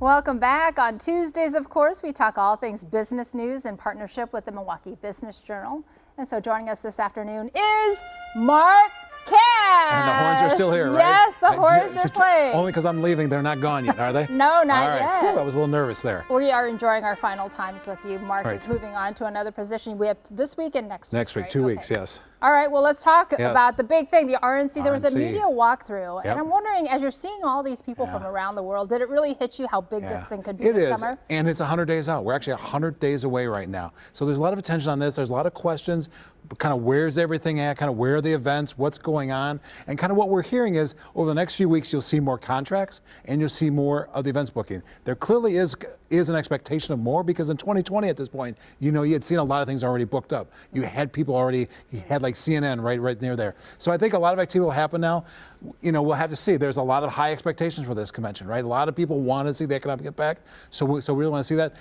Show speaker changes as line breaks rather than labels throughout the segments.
Welcome back. On Tuesdays, of course, we talk all things business news in partnership with the Milwaukee Business Journal. And so joining us this afternoon is Mark Kass.
And the horns are still here, right?
Yes, the horns are playing.
Only because I'm leaving, they're not gone yet, are they?
No, not
all right.
yet.
Whew, I was a little nervous there.
We are enjoying our final times with you. Mark
right.
is moving on to another position. We have this week and next week.
Next week,
right?
2
Okay.
weeks, yes.
All right, well, let's talk
Yes.
about the big thing, the RNC. There was a
RNC.
media walkthrough,
Yep.
and I'm wondering, as you're seeing all these people from around the world, did it really hit you how big this thing could be
It
this
is,
summer?
and it's 100 days out. We're actually 100 days away right now. So there's a lot of attention on this. There's a lot of questions, kind of where's everything at, kind of where are the events, what's going on, and kind of what we're hearing is over the next few weeks you'll see more contracts and you'll see more of the events booking. There clearly is an expectation of more because in 2020 at this point, you know, you had seen a lot of things already booked up. You had people already, you had like CNN right near there. So I think a lot of activity will happen now. You know, we'll have to see. There's a lot of high expectations for this convention, right? A lot of people want to see the economic impact. So we really want to see that.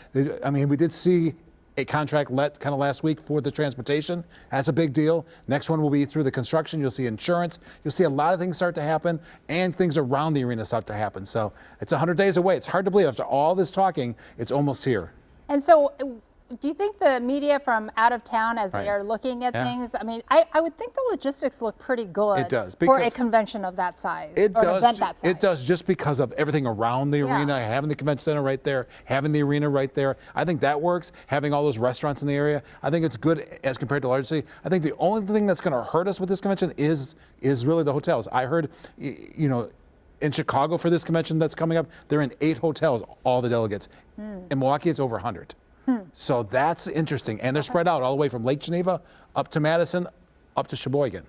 I mean, we did see a contract let kind of last week for the transportation. That's a big deal. Next one will be through the construction. You'll see insurance. You'll see a lot of things start to happen and things around the arena start to happen. So it's 100 days away. It's hard to believe after all this talking, it's almost here.
And so do you think the media from out of town, as they are looking at things, I mean, I would think the logistics look pretty good.
It does,
for a convention of that size.
It
or
does.
An event that size.
It does just because of everything around the arena, having the convention center right there, having the arena right there. I think that works. Having all those restaurants in the area, I think it's good as compared to large city. I think the only thing that's going to hurt us with this convention is really the hotels. I heard, you know, in Chicago for this convention that's coming up, they're in 8 hotels, all the delegates. In Milwaukee, it's over 100. So that's interesting. And they're spread out all the way from Lake Geneva up to Madison, up to Sheboygan.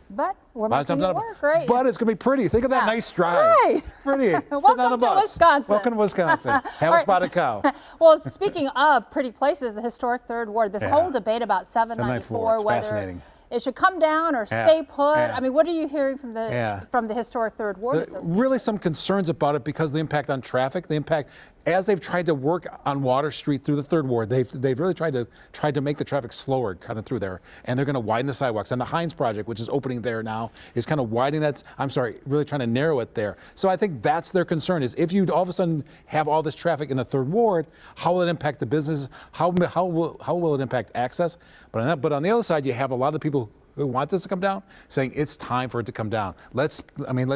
But we're making it work, right?
But it's going to be pretty. Think of that nice drive.
Right.
Pretty.
Welcome to Wisconsin.
Welcome to Wisconsin. Have a spotted cow.
Well, speaking of pretty places, the historic Third Ward, this whole debate about 794,
it's
whether
fascinating.
it should come down or stay put. I mean, what are you hearing from the historic Third Ward Association?
Really some concerns about it because of the impact on traffic, the impact as they've tried to work on Water Street through the Third Ward, they've really tried to make the traffic slower kind of through there, and they're going to widen the sidewalks. And the Heinz project, which is opening there now, is kind of widening that. I'm sorry, really trying to narrow it there. So I think that's their concern: is if you all of a sudden have all this traffic in the Third Ward, how will it impact the business? How will it impact access? But on the other side, you have a lot of people who want this to come down, saying it's time for it to come down. Let's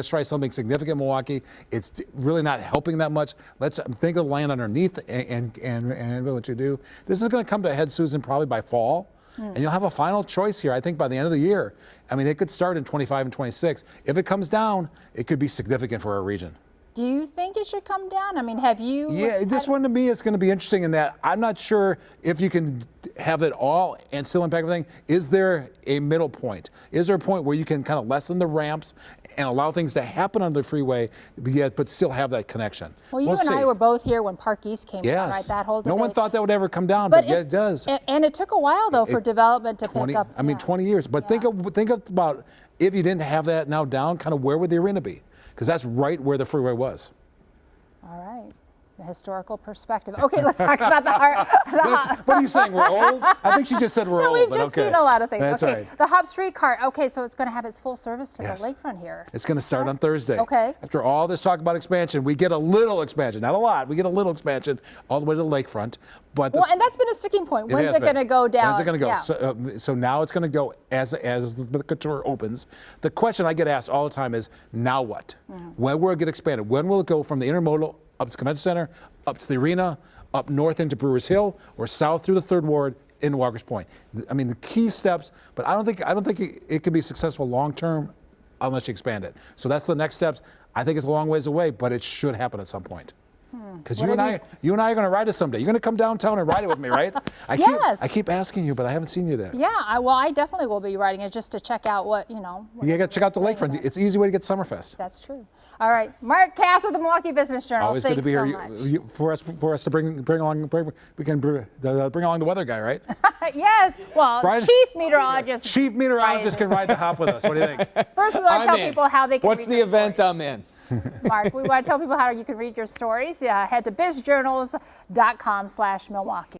try something significant in Milwaukee. It's really not helping that much. Let's think of the land underneath and what you do. This is going to come to a head, Susan, probably by fall. And you'll have a final choice here, I think, by the end of the year. I mean, it could start in 25 and 26. If it comes down, it could be significant for our region.
Do you think it should come down? I mean, have you?
Yeah, this one to me is going to be interesting in that I'm not sure if you can have it all and still impact everything. Is there a middle point? Is there a point where you can kind of lessen the ramps and allow things to happen on the freeway, but still have that connection?
Well, you and I were both here when Park East came down, right? That whole debate.
No one thought that would ever come down, but yeah, it does.
And it took a while, though, for development to pick up.
I mean, 20 years. But think about if you didn't have that now down, kind of where would the arena be? Because that's right where the freeway was.
All right. The historical perspective. Okay, let's talk about the heart.
What are you saying? We're old? I think she just said we're old.
We've just seen a lot of things.
That's
okay,
right.
The Hop Streetcar. Okay, so it's going to have its full service to the lakefront here.
It's going to start on Thursday.
Okay.
After all this talk about expansion, we get a little expansion, not a lot. We get a little expansion all the way to the lakefront. But
and that's been a sticking point. When's it going to go down?
When's it going to go? Yeah. So now it's going to go as the tour opens. The question I get asked all the time is, now what? When will it get expanded? When will it go from the intermodal up to the convention center, up to the arena, up north into Brewers Hill, or south through the Third Ward into Walker's Point? I mean, the key steps, but I don't think it can be successful long term unless you expand it. So that's the next steps. I think it's a long ways away, but it should happen at some point. Because you and I are going to ride it someday. You're going to come downtown and ride it with me, right? I keep asking you, but I haven't seen you there.
Yeah, I definitely will be riding it just to check out what. You got
to check out the lakefront. It's an easy way to get Summerfest.
That's true. All right, Mark Kass of the Milwaukee Business Journal.
Always good to be here for us to bring along the weather guy, right?
Yes. Well,
Brian,
Chief Meteorologist.
Chief Meteorologist can ride the hop with us. What do you think?
First, we want to tell people how they can.
What's the event I'm in?
Mark, we want to tell people how you can read your stories. Head to bizjournals.com/Milwaukee.